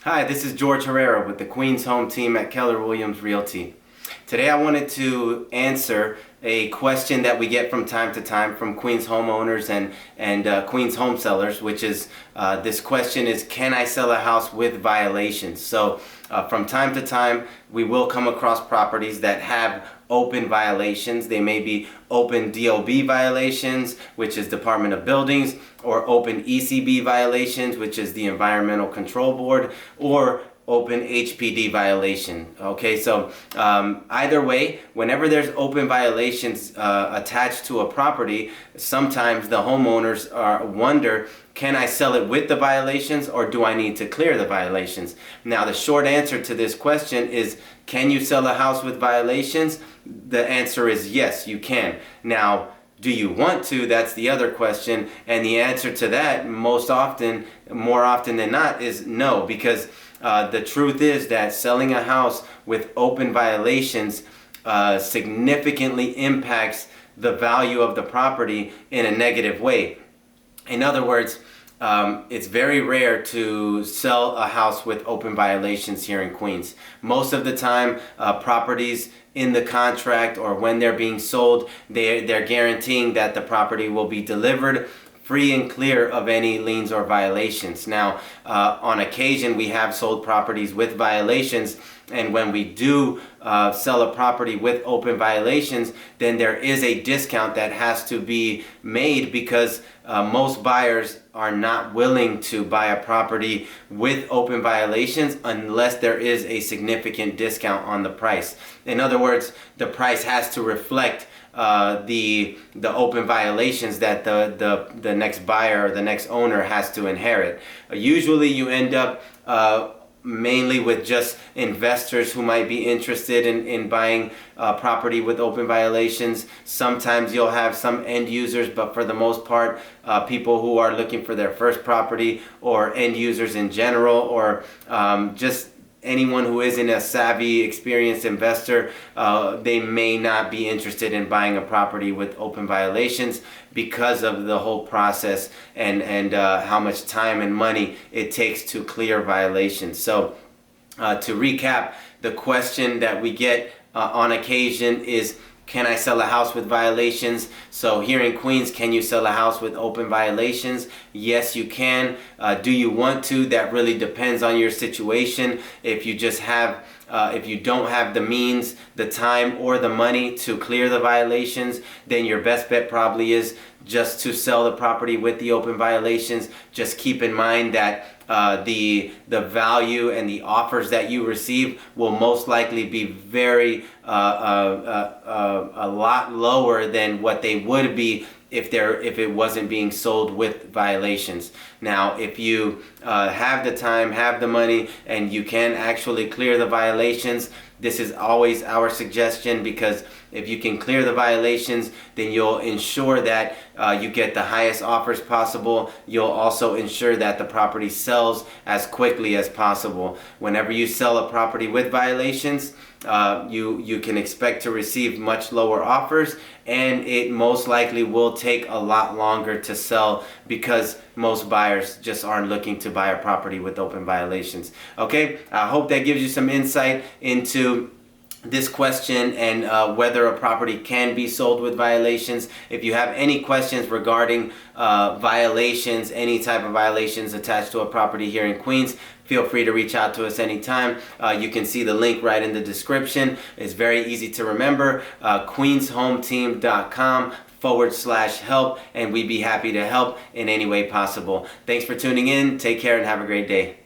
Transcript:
Hi, this is George Herrera with the Queens Home Team at Keller Williams Realty. Today I wanted to answer a question that we get from time to time from Queens homeowners and Queens home sellers, which is this question is, can I sell a house with violations? So from time to time we will come across properties that have open violations. They may be open DOB violations, which is Department of Buildings, or open ECB violations, which is the Environmental Control Board, or open HPD violation. Okay, so either way, whenever there's open violations attached to a property, sometimes the homeowners wonder, can I sell it with the violations or do I need to clear the violations? Now, the short answer to this question is, can you sell a house with violations? The answer is yes, you can. Now, do you want to? That's the other question. And the answer to that, more often than not, is no, because the truth is that selling a house with open violations significantly impacts the value of the property in a negative way. In other words, it's very rare to sell a house with open violations here in Queens. Most of the time, properties in the contract or when they're being sold, they're guaranteeing that the property will be delivered free and clear of any liens or violations. Now, on occasion, we have sold properties with violations, and when we do sell a property with open violations, then there is a discount that has to be made because most buyers are not willing to buy a property with open violations unless there is a significant discount on the price. In other words, the price has to reflect the open violations that the next buyer or the next owner has to inherit. Usually you end up mainly with just investors who might be interested in buying property with open violations. Sometimes you'll have some end users, but for the most part, people who are looking for their first property, or end users in general, or just anyone who isn't a savvy, experienced investor, they may not be interested in buying a property with open violations because of the whole process and how much time and money it takes to clear violations. So to recap, the question that we get on occasion is, can I sell a house with violations? So here in Queens, can you sell a house with open violations? Yes, you can. Do you want to? That really depends on your situation. If you don't have the means, the time, or the money to clear the violations, then your best bet probably is just to sell the property with the open violations. Just keep in mind that the value and the offers that you receive will most likely be very a lot lower than what they would be if it wasn't being sold with violations. Now, if you have the time, have the money, and you can actually clear the violations, this is always our suggestion, because if you can clear the violations, then you'll ensure that you get the highest offers possible. You'll also ensure that the property sells as quickly as possible. Whenever you sell a property with violations, you can expect to receive much lower offers, and it most likely will take a lot longer to sell because most buyers just aren't looking to buy a property with open violations. Okay, I hope that gives you some insight into this question and whether a property can be sold with violations. If you have any questions regarding violations, any type of violations attached to a property here in Queens, feel free to reach out to us anytime. You can see the link right in the description. It's very easy to remember, queenshometeam.com/help, and we'd be happy to help in any way possible. Thanks for tuning in. Take care and have a great day.